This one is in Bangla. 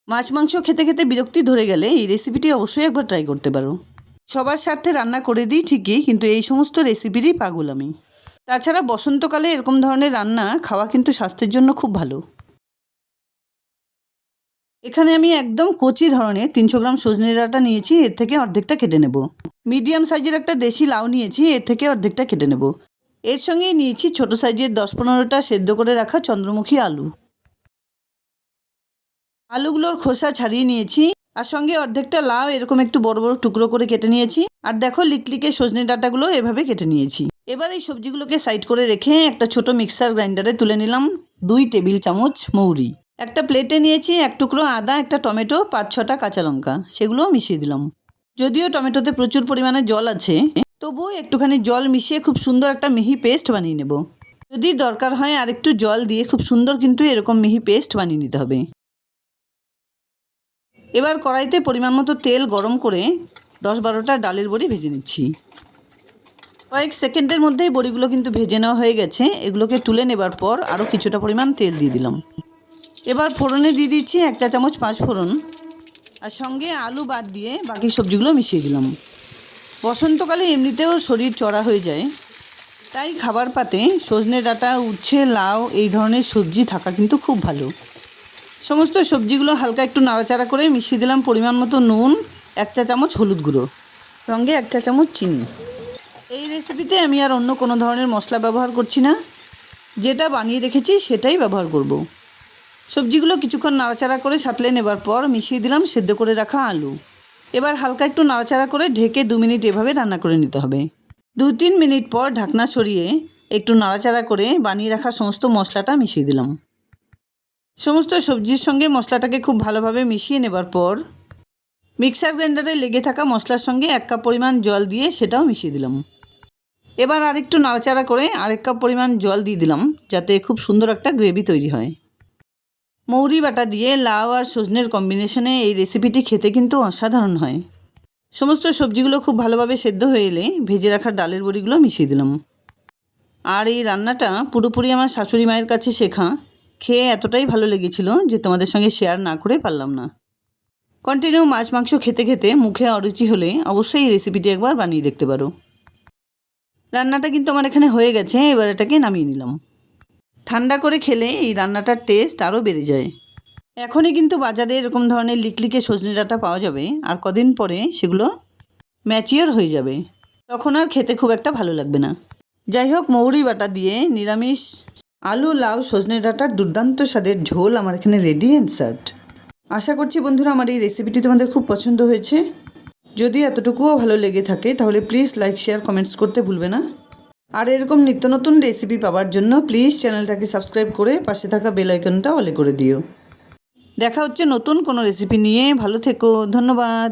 মাছ মাংস খেতে খেতে বিরক্তি ধরে গেলে এই রেসিপিটি অবশ্যই একবার ট্রাই করতে পারো। সবার স্বার্থে রান্না করে দিই ঠিকই, কিন্তু এই সমস্ত রেসিপিরই পাগল আমি। তাছাড়া বসন্তকালে এরকম ধরনের রান্না খাওয়া কিন্তু স্বাস্থ্যের জন্য খুব ভালো। এখানে আমি একদম কচি ধরনের 300 গ্রাম সজনে ডাঁটা নিয়েছি, এর থেকে অর্ধেকটা কেটে নেব। মিডিয়াম সাইজের একটা দেশি লাউ নিয়েছি, এর থেকে অর্ধেকটা কেটে নেব। এর সঙ্গেই নিয়েছি ছোট সাইজের 10-15টা সেদ্ধ করে রাখা চন্দ্রমুখী আলু। আলুগুলোর খোসা ছাড়িয়ে নিয়েছি, আর সঙ্গে অর্ধেকটা লাউ এরকম একটু বড় বড় টুকরো করে কেটে নিয়েছি। আর দেখো লিকলিকে সজনে ডাঁটাগুলো এভাবে কেটে নিয়েছি। এবার এই সবজিগুলোকে সাইড করে রেখে একটা ছোট মিক্সার গ্রাইন্ডারে তুলে নিলাম 2 টেবিল চামচ মৌরি। একটা প্লেটে নিয়েছি 1 টুকরো আদা, একটা টমেটো, 5-6টা কাঁচা লঙ্কা, সেগুলোও মিশিয়ে দিলাম। যদিও টমেটোতে প্রচুর পরিমাণে জল আছে, তবুও একটুখানি জল মিশিয়ে খুব সুন্দর একটা মিহি পেস্ট বানিয়ে নেব। যদি দরকার হয় আর একটু জল দিয়ে খুব সুন্দর কিন্তু এরকম মিহি পেস্ট বানিয়ে নিতে হবে। এবার কড়াইতে পরিমাণ মতো তেল গরম করে 10-12টা ডালের বড়ি ভেজে নিচ্ছি। কয়েক সেকেন্ডের মধ্যেই বড়িগুলো কিন্তু ভেজে নেওয়া হয়ে গেছে। এগুলোকে তুলে নেবার পর আরও কিছুটা পরিমাণ তেল দিয়ে দিলাম। এবার ফোড়নে দিয়ে দিচ্ছি 1 চা চামচ 5 ফোড়ন, আর সঙ্গে আলু বাদ দিয়ে বাকি সবজিগুলো মিশিয়ে দিলাম। বসন্তকালে এমনিতেও শরীর চড়া হয়ে যায়, তাই খাবার পাতে সজনে ডাঁটা, উচ্ছে, লাউ এই ধরনের সবজি থাকা কিন্তু খুব ভালো। সমস্ত সবজিগুলো হালকা একটু নাড়াচাড়া করে মিশিয়ে দিলাম পরিমাণ মতো নুন, 1 চা চামচ হলুদ গুঁড়ো, সঙ্গে 1 চা চামচ চিনি। এই রেসিপিতে আমি আর অন্য কোনো ধরনের মশলা ব্যবহার করছি না, যেটা বানিয়ে রেখেছি সেটাই ব্যবহার করব। সবজিগুলো কিছুক্ষণ নাড়াচাড়া করে সাঁতলে নেবার পর মিশিয়ে দিলাম সেদ্ধ করে রাখা আলু। এবার হালকা একটু নাড়াচাড়া করে ঢেকে 2 মিনিট এভাবে রান্না করে নিতে হবে। 2-3 মিনিট পর ঢাকনা সরিয়ে একটু নাড়াচাড়া করে বানিয়ে রাখা সমস্ত মশলাটা মিশিয়ে দিলাম। সমস্ত সবজির সঙ্গে মশলাটাকে খুব ভালোভাবে মিশিয়ে নেবার পর মিক্সার গ্রাইন্ডারে লেগে থাকা মশলার সঙ্গে 1 কাপ পরিমাণ জল দিয়ে সেটাও মিশিয়ে দিলাম। এবার আরেকটু নাড়াচাড়া করে 1 কাপ পরিমাণ জল দিয়ে দিলাম, যাতে খুব সুন্দর একটা গ্রেভি তৈরি হয়। মৌরি বাটা দিয়ে লাউ আর সজনের কম্বিনেশনে এই রেসিপিটি খেতে কিন্তু অসাধারণ হয়। সমস্ত সবজিগুলো খুব ভালোভাবে সেদ্ধ হয়ে এলে ভেজে রাখা ডালের বড়িগুলো মিশিয়ে দিলাম। আর এই রান্নাটা পুরোপুরি আমার শাশুড়ি মায়ের কাছে শেখা, খেয়ে এতটাই ভালো লেগেছিল যে তোমাদের সঙ্গে শেয়ার না করে পারলাম না। কন্টিনিউ মাছ মাংস খেতে খেতে মুখে অরুচি হলে অবশ্যই এই রেসিপিটি একবার বানিয়ে দেখতে পারো। রান্নাটা কিন্তু আমার এখানে হয়ে গেছে, এবার এটাকে নামিয়ে নিলাম। ঠান্ডা করে খেলে এই রান্নাটার টেস্ট আরও বেড়ে যায়। এখনই কিন্তু বাজারে এরকম ধরনের লিকলিকে সজনে ডাঁটা পাওয়া যাবে, আর কদিন পরে সেগুলো ম্যাচিওর হয়ে যাবে, তখন আর খেতে খুব একটা ভালো লাগবে না। যাই হোক, মৌরি বাটা দিয়ে নিরামিষ আলু, লাউ, সজনে ডাঁটার দুর্দান্ত স্বাদের ঝোল আমার এখানে রেডি অ্যান্ড সার্ভড। আশা করছি বন্ধুরা আমার এই রেসিপিটি তোমাদের খুব পছন্দ হয়েছে। যদি এতটুকুও ভালো লেগে থাকে তাহলে প্লিজ লাইক, শেয়ার, কমেন্টস করতে ভুলবে না। আর এরকম নিত্য নতুন রেসিপি পাওয়ার জন্য প্লিজ চ্যানেলটাকে সাবস্ক্রাইব করে পাশে থাকা বেল আইকনটা অলে করে দিও। দেখা হচ্ছে নতুন কোনো রেসিপি নিয়ে। ভালো থেকো, ধন্যবাদ।